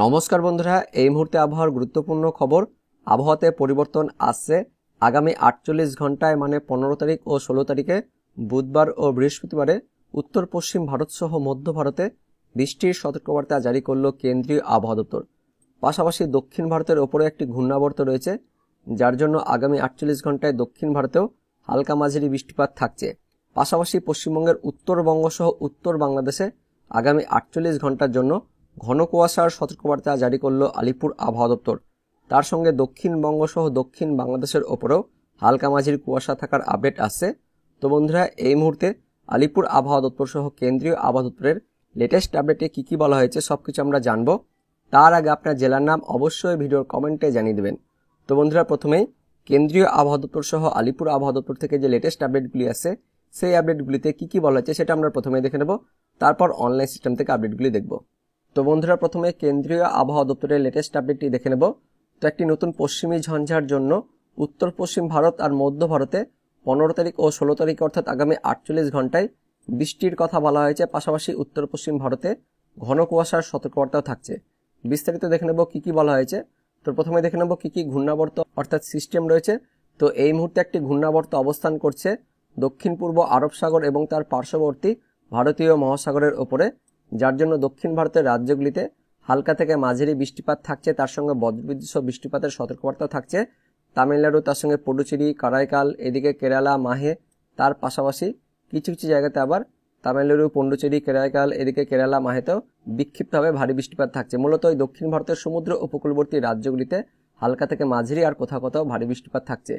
নমস্কার বন্ধুরা, এই মুহূর্তে আবহাওয়ার গুরুত্বপূর্ণ খবর। আবহাওয়াতে পরিবর্তন আসছে আগামী 48 ঘন্টায়, মানে 15 তারিখ ও 16 তারিখে বুধবার ও বৃহস্পতিবারে উত্তর পশ্চিম ভারত সহ মধ্য ভারতে বৃষ্টির সতর্কবার্তা জারি করল কেন্দ্রীয় আবহাওয়া দপ্তর। পাশাপাশি দক্ষিণ ভারতের ওপরে একটি ঘূর্ণাবর্ত রয়েছে, যার জন্য আগামী 48 ঘন্টায় দক্ষিণ ভারতেও হালকা মাঝারি বৃষ্টিপাত থাকছে। পাশাপাশি পশ্চিমবঙ্গের উত্তরবঙ্গ সহ উত্তর বাংলাদেশে আগামী 48 ঘন্টার জন্য ঘন কুয়াশার সতর্কবার্তা জারি করল আলিপুর আবহাওয়া দপ্তর। তার সঙ্গে দক্ষিণবঙ্গ সহ দক্ষিণ বাংলাদেশের ওপরেও হালকা মাঝারি কুয়াশা থাকার আপডেট আসছে। তো বন্ধুরা, এই মুহূর্তে আলিপুর আবহাওয়া দপ্তর সহ কেন্দ্রীয় আবহাওয়া দপ্তরের লেটেস্ট আপডেটে কি বলা হয়েছে সবকিছু আমরা জানবো। তার আগে আপনার জেলার নাম অবশ্যই ভিডিওর কমেন্টে জানিয়ে দেবেন। তো বন্ধুরা, প্রথমেই কেন্দ্রীয় আবহাওয়া দপ্তর সহ আলিপুর আবহাওয়া দপ্তর থেকে যে লেটেস্ট আপডেটগুলি আছে, সেই আপডেটগুলিতে কি বলা হয়েছে সেটা আমরা প্রথমে দেখে নেব, তারপর অনলাইন সিস্টেম থেকে আপডেটগুলি দেখব। তো বন্ধুরা, প্রথমে কেন্দ্রীয় আবহাওয়া দপ্তরের লেটেস্ট আপডেটটি দেখে নেব। তো একটি নতুন পশ্চিমী ঝঞ্ঝার জন্য উত্তর পশ্চিম ভারত আর মধ্য ভারতে 15 তারিখ ও 16 তারিখ অর্থাৎ আগামী 48 ঘন্টায় বৃষ্টির কথা বলা হয়েছে। পাশাপাশি উত্তর পশ্চিম ভারতে ঘন কুয়াশার সতর্কবার্তাও থাকছে। বিস্তারিত দেখে নেব কি বলা হয়েছে। তো প্রথমে দেখে নেব কি ঘূর্ণাবর্ত অর্থাৎ সিস্টেম রয়েছে। তো এই মুহূর্তে একটি ঘূর্ণাবর্ত অবস্থান করছে দক্ষিণ পূর্ব আরব সাগর এবং তার পার্শ্ববর্তী ভারতীয় মহাসাগরের ওপরে, যার জন্য দক্ষিণ ভারতের রাজ্যগুলিতে হালকা থেকে মাঝারি বৃষ্টিপাত থাকছে। তার সঙ্গে বজ্রবিদ্যুৎ সহ বৃষ্টিপাতের সতর্কবার্তা থাকছে। তামিলনাড়ু, তার সঙ্গে পুডুচেরি, কারাইকাল, এদিকে কেরালা, মাহে, তার পাশাপাশি কিছু জায়গাতে আবার তামিলনাড়ু, পন্ডুচেরি, কেরাইকাল, এদিকে কেরালা, মাহেতেও বিক্ষিপ্তভাবে ভারী বৃষ্টিপাত থাকছে। মূলত ওই দক্ষিণ ভারতের সমুদ্র উপকূলবর্তী রাজ্যগুলিতে হালকা থেকে মাঝারি আর কোথাও কোথাও ভারী বৃষ্টিপাত থাকছে।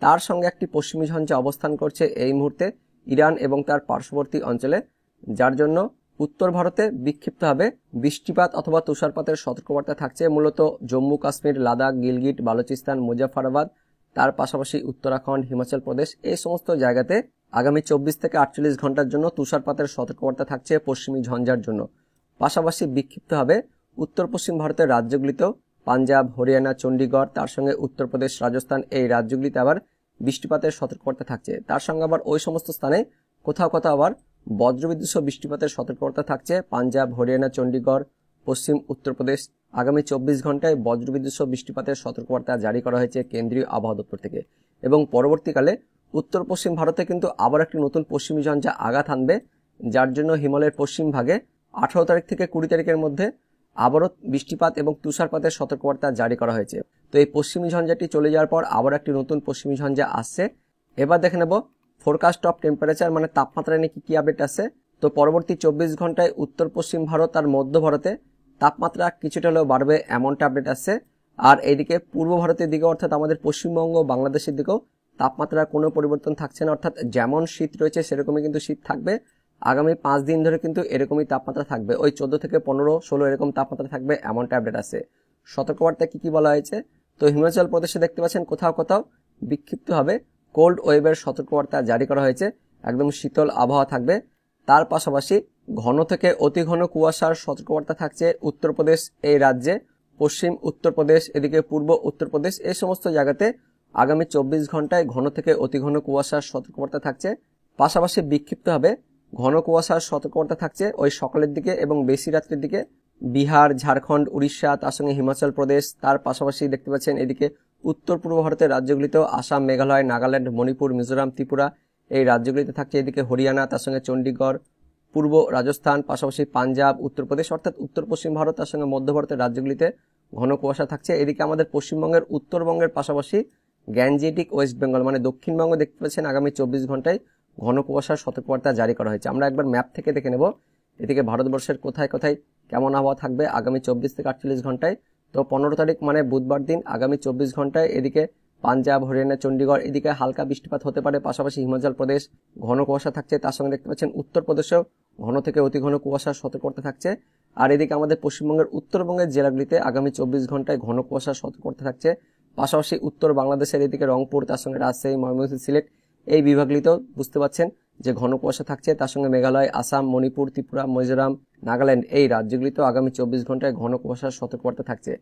তার সঙ্গে একটি পশ্চিমী ঝঞ্ঝা অবস্থান করছে এই মুহূর্তে ইরান এবং তার পার্শ্ববর্তী অঞ্চলে, যার জন্য উত্তর ভারতে বিক্ষিপ্তভাবে বৃষ্টিপাত অথবা তুষারপাতের সতর্কবার্তা থাকছে। মূলত জম্মু কাশ্মীর, লাদাখ, গিলগিট, বালুচিস্তান, মুজাফফরাবাদ, তার পাশাপাশি উত্তরাখণ্ড, হিমাচল প্রদেশ, এই সমস্ত জায়গাতে আগামী 24 থেকে 48 ঘন্টার জন্য তুষারপাতের সতর্কবার্তা থাকছে পশ্চিমী ঝঞ্ঝার জন্য। পাশাপাশি বিক্ষিপ্তভাবে উত্তর পশ্চিম ভারতের রাজ্যগুলিতেও পাঞ্জাব, হরিয়ানা, চণ্ডীগড়, তার সঙ্গে উত্তরপ্রদেশ, রাজস্থান, এই রাজ্যগুলিতে আবার বৃষ্টিপাতের সতর্কবার্তা থাকছে। তার সঙ্গে আবার ওই সমস্ত স্থানে কোথাও আবার বজ্রবিদ্যুৎ সহ বৃষ্টিপাতের সতর্কবার্তা থাকছে পাঞ্জাব, হরিয়ানা, চণ্ডীগড়, পশ্চিম উত্তরপ্রদেশ। আগামী 24 ঘন্টায় বজ্রবিদ্যুৎ সহ বৃষ্টিপাতের সতর্কবার্তা জারি করা হয়েছে কেন্দ্রীয় আবহাওয়া দপ্তর থেকে। এবং পরবর্তীকালে উত্তর পশ্চিম ভারতে কিন্তু আবার একটি নতুন পশ্চিমী ঝঞ্ঝা আঘাত আনবে, যার জন্য হিমালয়ের পশ্চিম ভাগে 18 তারিখ থেকে 20 তারিখের মধ্যে আবারও বৃষ্টিপাত এবং তুষারপাতের সতর্কবার্তা জারি করা হয়েছে। তো এই পশ্চিমী ঝঞ্ঝাটি চলে যাওয়ার পর আবার একটি নতুন পশ্চিমী ঝঞ্ঝা আসছে। এবার দেখে নেব ফোরকাস্ট অফ টেম্পারেচার, মানে তাপমাত্রা নিয়ে কি আপডেট আছে। তো পরবর্তী 24 ঘন্টায় উত্তর পশ্চিম ভারত আর মধ্য ভারতে তাপমাত্রা কিছুটা হলেও বাড়বে, এমনটা আপডেট আসছে। আর এইদিকে পূর্ব ভারতের দিকে অর্থাৎ আমাদের পশ্চিমবঙ্গ, বাংলাদেশের দিকেও তাপমাত্রার কোনো পরিবর্তন থাকছে না, অর্থাৎ যেমন শীত রয়েছে সেরকমই কিন্তু শীত থাকবে। আগামী 5 দিন ধরে কিন্তু এরকমই তাপমাত্রা থাকবে, ওই 14 থেকে 15, 16 এরকম তাপমাত্রা থাকবে, এমনটা আপডেট আছে। সতর্কবার্তা কি বলা হয়েছে। তো হিমাচল প্রদেশে দেখতে পাচ্ছেন কোথাও বিক্ষিপ্তভাবে কোল্ড ওয়েভের সতর্কবার্তা জারি করা হয়েছে, একদম শীতল আবহাওয়া থাকবে। তার পাশাপাশি ঘন থেকে অতি ঘন কুয়াশার সতর্কবার্তা থাকছে উত্তরপ্রদেশ এই রাজ্যে, পশ্চিম উত্তরপ্রদেশ, এদিকে পূর্ব উত্তরপ্রদেশ, এই সমস্ত জায়গাতে আগামী 24 ঘন্টায় ঘন থেকে অতি ঘন কুয়াশার সতর্কবার্তা থাকছে। পাশাপাশি বিক্ষিপ্তভাবে ঘন কুয়াশার সতর্কবার্তা থাকছে ওই সকালের দিকে এবং বেশি রাত্রের দিকে বিহার, ঝাড়খণ্ড, উড়িষ্যা, তার সঙ্গে হিমাচল প্রদেশ, তার পাশাপাশি দেখতে পাচ্ছেন এদিকে উত্তর পূর্ব ভারতের রাজ্যগুলিতেও আসাম, মেঘালয়, নাগাল্যান্ড, মণিপুর, মিজোরাম, ত্রিপুরা, এই রাজ্যগুলিতে থাকছে। এদিকে হরিয়ানা, তার সঙ্গে চণ্ডীগড়, পূর্ব রাজস্থান, পাশাপাশি পাঞ্জাব, উত্তরপ্রদেশ, অর্থাৎ উত্তর পশ্চিম ভারত তার সঙ্গে মধ্য ভারতের রাজ্যগুলিতে ঘন কুয়াশা থাকছে। এদিকে আমাদের পশ্চিমবঙ্গের উত্তরবঙ্গের পাশাপাশি গ্যাঞ্জেটিক ওয়েস্ট বেঙ্গল, মানে দক্ষিণবঙ্গ দেখতে পাচ্ছেন আগামী 24 ঘন্টায় ঘন কুয়াশার সতর্কবার্তা জারি করা হয়েছে। আমরা একবার ম্যাপ থেকে দেখে নেব এদিকে ভারতবর্ষের কোথায় কেমন আবহাওয়া থাকবে আগামী 24 থেকে 48 ঘন্টায়। তো 15 তারিখ মানে বুধবার দিন আগামী 24 ঘন্টায় এদিকে পাঞ্জাব, হরিয়ানা, চণ্ডীগড়, এদিকে হালকা বৃষ্টিপাত হতে পারে। পাশাপাশি হিমাচল প্রদেশ ঘন কুয়াশা থাকছে, তার সঙ্গে দেখতে পাচ্ছেন উত্তরপ্রদেশেও ঘন থেকে অতি ঘন কুয়াশার সতর্কবার্তা থাকছে। আর এদিকে আমাদের পশ্চিমবঙ্গের উত্তরবঙ্গের জেলাগুলিতে আগামী 24 ঘন্টায় ঘন কুয়াশার সতর্কবার্তা থাকছে। পাশাপাশি উত্তর বাংলাদেশের এদিকে রংপুর, তার সঙ্গে রাজশাহী, ময়মনসিংহ, সিলেট, এই বিভাগগুলিতেও বুঝতে পাচ্ছেন যে ঘন কুয়াশা থাকছে। তার সঙ্গে মেঘালয়, আসাম, মণিপুর, ত্রিপুরা, মিজোরাম, নাগাল্যান্ড, এই রাজ্যগুলিতেও আগামী 24 ঘন্টায় ঘন কুয়াশার সতর্কবার্তা থাকছে।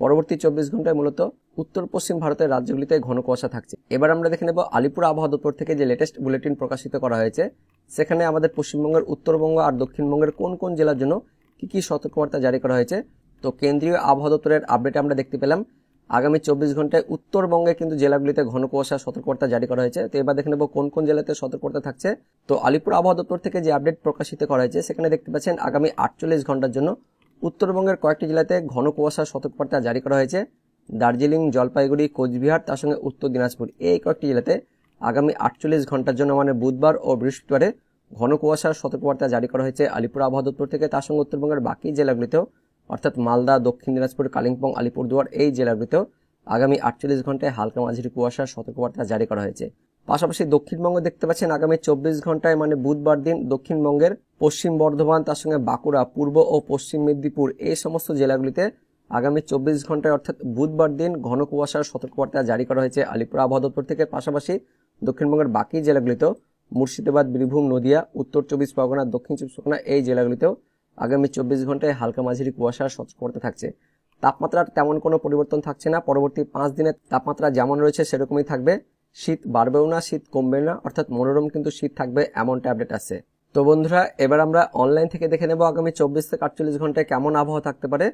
পরবর্তী 24 ঘন্টায় মূলত উত্তর পশ্চিম ভারতের রাজ্যগুলিতে ঘন কুয়াশা থাকছে। এবার আমরা দেখে নেব আলিপুর আবহাওয়া দপ্তর থেকে যে লেটেস্ট বুলেটিন প্রকাশিত করা হয়েছে, সেখানে আমাদের পশ্চিমবঙ্গের উত্তরবঙ্গ আর দক্ষিণবঙ্গের কোন কোন জেলার জন্য কি সতর্কবার্তা জারি করা হয়েছে। তো কেন্দ্রীয় আবহাওয়া দপ্তরের আপডেটে আমরা দেখতে পেলাম আগামী 24 ঘন্টায় উত্তরবঙ্গে কিন্তু জেলাগুলিতে ঘন কুয়াশার সতর্কবার্তা জারি করা হয়েছে। তো এবার দেখে নেব কোন কোন জেলাতে সতর্কবার্তা থাকছে। তো আলিপুর আবহাওয়া দপ্তর থেকে যে আপডেট প্রকাশিত করা হয়েছে সেখানে দেখতে পাচ্ছেন আগামী 48 ঘন্টার জন্য উত্তরবঙ্গের কয়েকটি জেলাতে ঘন কুয়াশার সতর্কবার্তা জারি করা হয়েছে। দার্জিলিং, জলপাইগুড়ি, কোচবিহার, তার সঙ্গে উত্তর দিনাজপুর, এই কয়েকটি জেলাতে আগামী 48 ঘন্টার জন্য মানে বুধবার ও বৃহস্পতিবারে ঘন কুয়াশার সতর্কবার্তা জারি করা হয়েছে আলিপুর আবহাওয়া দপ্তর থেকে। তার সঙ্গে উত্তরবঙ্গের বাকি জেলাগুলিতেও অর্থাৎ মালদা, দক্ষিণ দিনাজপুর, কালিম্পং, আলিপুরদুয়ার এই জেলাগুলিতেও আগামী 48 ঘন্টায় হালকা মাঝারি কুয়াশার সতর্কবার্তা জারি করা হয়েছে। পাশাপাশি দক্ষিণবঙ্গে দেখতে পাচ্ছেন আগামী 24 ঘন্টায় মানে বুধবার দিন দক্ষিণবঙ্গের পশ্চিম বর্ধমান, তার সঙ্গে বাঁকুড়া, পূর্ব ও পশ্চিম মেদিনীপুর এই সমস্ত জেলাগুলিতে আগামী 24 ঘন্টায় অর্থাৎ বুধবার দিন ঘন কুয়াশার সতর্কবার্তা জারি করা হয়েছে আলিপুর আবহাওয়া দপ্তর থেকে। পাশাপাশি দক্ষিণবঙ্গের বাকি জেলাগুলিতেও মুর্শিদাবাদ, বীরভূম, নদিয়া, উত্তর 24 পরগনা, দক্ষিণ 24 পরগনা এই জেলাগুলিতেও আগামী 24 ঘন্টায় হালকা মাঝারি কুয়াশার সতর্কবার্তা থাকছে। তাপমাত্রার তেমন কোনো পরিবর্তন থাকছে না, পরবর্তী 5 দিনের তাপমাত্রা যেমন রয়েছে সেরকমই থাকবে। শীত বাড়বেও না, শীত কমবে না, অর্থাৎ মনোরম কিন্তু শীত থাকবে এমনটা আপডেট আছে। তো বন্ধুরা, এবার আমরা অনলাইন থেকে দেখে নেব আগামী 24 থেকে 48 ঘন্টায় কেমন আবহাওয়া থাকতে পারে।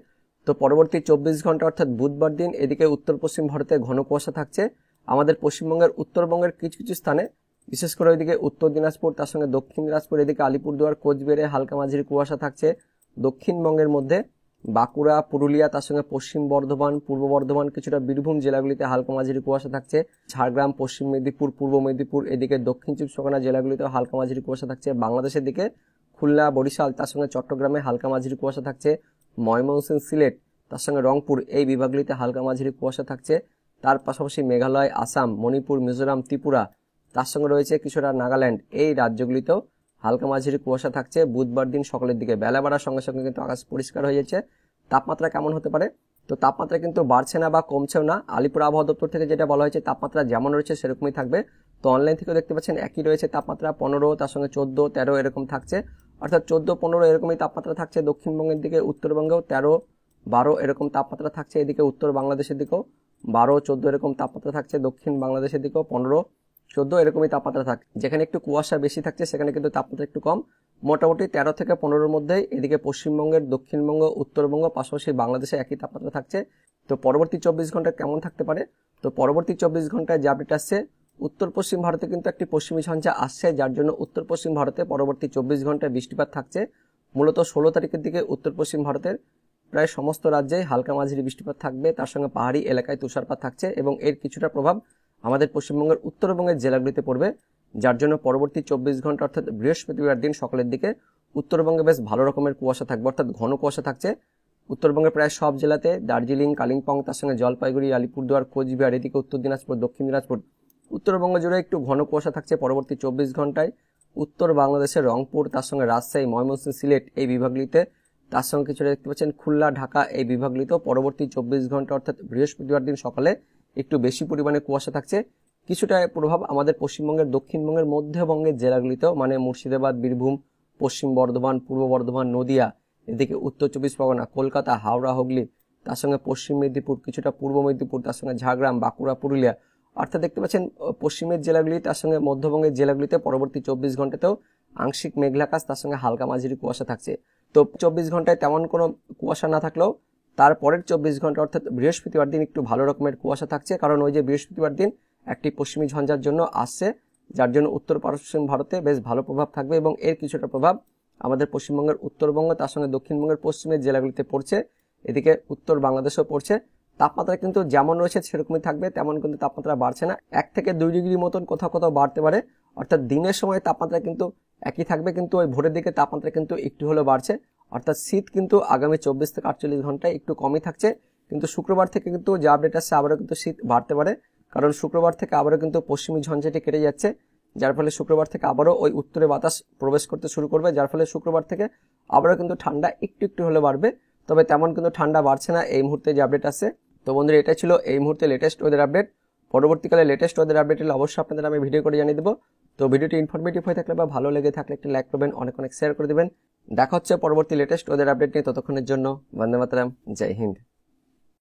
তো পরবর্তী 24 ঘন্টা অর্থাৎ বুধবার দিন এদিকে উত্তর পশ্চিম ভারতে ঘন কুয়াশা থাকছে। আমাদের পশ্চিমবঙ্গের উত্তরবঙ্গের কিছু কিছু স্থানে, বিশেষ করে ওইদিকে উত্তর দিনাজপুর, তার সঙ্গে দক্ষিণ দিনাজপুর, এদিকে আলিপুরদুয়ার, কোচবিহারে হালকা মাঝারি কুয়াশা থাকছে। দক্ষিণবঙ্গের মধ্যে বাঁকুড়া, পুরুলিয়া, তার সঙ্গে পশ্চিম বর্ধমান, পূর্ব বর্ধমান, কিছুটা বীরভূম জেলাগুলিতে হালকা মাঝারি কুয়াশা থাকছে। ঝাড়গ্রাম, পশ্চিম মেদিনীপুর, পূর্ব মেদিনীপুর, এদিকে দক্ষিণ 24 পরগনা জেলাগুলিতে হালকা মাঝারি কুয়াশা থাকছে। বাংলাদেশের দিকে খুলনা, বরিশাল, তার সঙ্গে চট্টগ্রামে হালকা মাঝারি কুয়াশা থাকছে। ময়মনসিংহ, সিলেট, তার সঙ্গে রংপুর এই বিভাগগুলিতে হালকা মাঝারি কুয়াশা থাকছে। তার পাশাপাশি মেঘালয়, আসাম, মণিপুর, মিজোরাম, ত্রিপুরা, তার সঙ্গে রয়েছে কিছুটা নাগাল্যান্ড এই রাজ্যগুলিতেও হালকা মাঝারি কুয়াশা থাকছে বুধবার দিন সকালের দিকে। বেলা বাড়ার সঙ্গে সঙ্গে কিন্তু আকাশ পরিষ্কার হয়ে যাচ্ছে। তাপমাত্রা কেমন হতে পারে? তো তাপমাত্রা কিন্তু বাড়ছে না বা কমছেও না। আলিপুর আবহাওয়া দপ্তর থেকে যেটা বলা হয়েছে তাপমাত্রা যেমন রয়েছে সেরকমই থাকবে। তো অনলাইন থেকেও দেখতে পাচ্ছেন একই রয়েছে তাপমাত্রা 15, তার সঙ্গে 14, 13 এরকম থাকছে, অর্থাৎ 14, 15 এরকমই তাপমাত্রা থাকছে দক্ষিণবঙ্গের দিকে। উত্তরবঙ্গেও 13, 12 এরকম তাপমাত্রা থাকছে। এদিকে উত্তর বাংলাদেশের দিকেও 12, 14 এরকম তাপমাত্রা থাকছে। দক্ষিণ বাংলাদেশের দিকেও 15, 14 এরকমই তাপমাত্রা থাকে। যেখানে একটু কুয়াশা বেশি থাকছে সেখানে কিন্তু তাপমাত্রা একটু কম, মোটামুটি 13 থেকে 15-র মধ্যেই। এদিকে পশ্চিমবঙ্গের, দক্ষিণবঙ্গ, উত্তরবঙ্গ, পাশাপাশি বাংলাদেশে একই তাপমাত্রা থাকছে। তো পরবর্তী 24 ঘন্টায় কেমন থাকতে পারে? তো পরবর্তী 24 ঘন্টায় যে আপডেট আসছে, উত্তর পশ্চিম ভারতে কিন্তু একটি পশ্চিমী ঝঞ্ঝা আসছে, যার জন্য উত্তর পশ্চিম ভারতে পরবর্তী 24 ঘন্টায় বৃষ্টিপাত থাকছে। মূলত 16 তারিখের দিকে উত্তর পশ্চিম ভারতের প্রায় সমস্ত রাজ্যেই হালকা মাঝারি বৃষ্টিপাত থাকবে, তার সঙ্গে পাহাড়ি এলাকায় তুষারপাত থাকছে এবং এর কিছুটা প্রভাব আমাদের পশ্চিমবঙ্গের উত্তরবঙ্গের জেলাগুলিতে পড়বে, যার জন্য পরবর্তী 24 ঘন্টা অর্থাৎ বৃহস্পতিবার দিন সকালের দিকে উত্তরবঙ্গে বেশ ভালো রকমের কুয়াশা থাকবে, অর্থাৎ ঘন কুয়াশা থাকছে উত্তরবঙ্গের প্রায় সব জেলাতে। দার্জিলিং, কালিম্পং, তার সঙ্গে জলপাইগুড়ি, আলিপুরদুয়ার, কোচবিহার, এদিকে উত্তর দিনাজপুর, দক্ষিণ দিনাজপুর, উত্তরবঙ্গ জুড়ে একটু ঘন কুয়াশা থাকছে পরবর্তী 24 ঘন্টায়। উত্তর বাংলাদেশের রংপুর, তার সঙ্গে রাজশাহী, ময়মনসিংহ, সিলেট এই বিভাগগুলিতে, তার সঙ্গে কিছুটা দেখতে পাচ্ছেন খুলনা, ঢাকা এই বিভাগগুলিতেও পরবর্তী 24 ঘন্টা অর্থাৎ বৃহস্পতিবার দিন সকালে একটু বেশি পরিমাণে কুয়াশা থাকছে। কিছুটা প্রভাব আমাদের পশ্চিমবঙ্গের, দক্ষিণবঙ্গের মধ্যবঙ্গের জেলাগুলিতেও, মানে মুর্শিদাবাদ, বীরভূম, পশ্চিম বর্ধমান, পূর্ব বর্ধমান, নদিয়া, এদিকে উত্তর 24 পরগনা, কলকাতা, হাওড়া, হুগলি, তার সঙ্গে পশ্চিম মেদিনীপুর, কিছুটা পূর্ব মেদিনীপুর, তার সঙ্গে ঝাড়গ্রাম, বাঁকুড়া, পুরুলিয়া, অর্থাৎ দেখতে পাচ্ছেন পশ্চিমের জেলাগুলি, তার সঙ্গে মধ্যবঙ্গের জেলাগুলিতে পরবর্তী 24 ঘন্টাতেও আংশিক মেঘলাকাশ, তার সঙ্গে হালকা মাঝারি কুয়াশা থাকছে। তো 24 ঘন্টায় তেমন কোনো কুয়াশা না থাকলেও তারপরের 24 ঘন্টা অর্থাৎ বৃহস্পতিবার দিন একটু ভালো রকমের কুয়াশা থাকছে, কারণ ওই যে বৃহস্পতিবার দিন একটি পশ্চিমী ঝঞ্ঝার জন্য আসছে, যার জন্য উত্তর পশ্চিম ভারতে বেশ ভালো প্রভাব থাকবে এবং এর কিছুটা প্রভাব আমাদের পশ্চিমবঙ্গের উত্তরবঙ্গ, তার সঙ্গে দক্ষিণবঙ্গের পশ্চিমের জেলাগুলিতে পড়ছে, এদিকে উত্তর বাংলাদেশেও পড়ছে। তাপমাত্রা কিন্তু যেমন রয়েছে সেরকমই থাকবে, তেমন কিন্তু তাপমাত্রা বাড়ছে না, 1 থেকে 2 ডিগ্রি মতন কোথাও কোথাও বাড়তে পারে, অর্থাৎ দিনের সময় তাপমাত্রা কিন্তু একই থাকবে, কিন্তু ওই ভোরের দিকে তাপমাত্রা কিন্তু একটু হলেও বাড়ছে, অর্থাৎ শীত কিন্তু আগামী 24 থেকে 48 ঘন্টায় একটু কমই থাকছে। কিন্তু শুক্রবার থেকে কিন্তু যে আপডেট আসছে আবারও কিন্তু শীত বাড়তে পারে, কারণ শুক্রবার থেকে আবারও কিন্তু পশ্চিমী ঝঞ্ঝাটি কেটে যাচ্ছে, যার ফলে শুক্রবার থেকে আবারও ওই উত্তরে বাতাস প্রবেশ করতে শুরু করবে, যার ফলে শুক্রবার থেকে আবারও কিন্তু ঠান্ডা একটু একটু হলে বাড়বে, তবে তেমন কিন্তু ঠান্ডা বাড়ছে না এই মুহূর্তে যে আপডেট আসছে। তো বন্ধুরা, এটা ছিল এই মুহূর্তে লেটেস্ট ওয়েদার আপডেট। পরবর্তীকালে লেটেস্ট ওয়েদার আপডেট হলে অবশ্যই আপনাদের আমি ভিডিও করে জানিয়ে দেবো। তো ভিডিওটি ইনফরমেটিভ হয়ে থাকলে বা ভালো লেগে থাকলে একটা লাইক করবেন, অনেক অনেক শেয়ার করে দেবেন। দেখা হচ্ছে পরবর্তী লেটেস্ট ওয়েদার আপডেট নিয়ে, ততক্ষণের জন্য বন্দে মাতরম, জয় হিন্দ।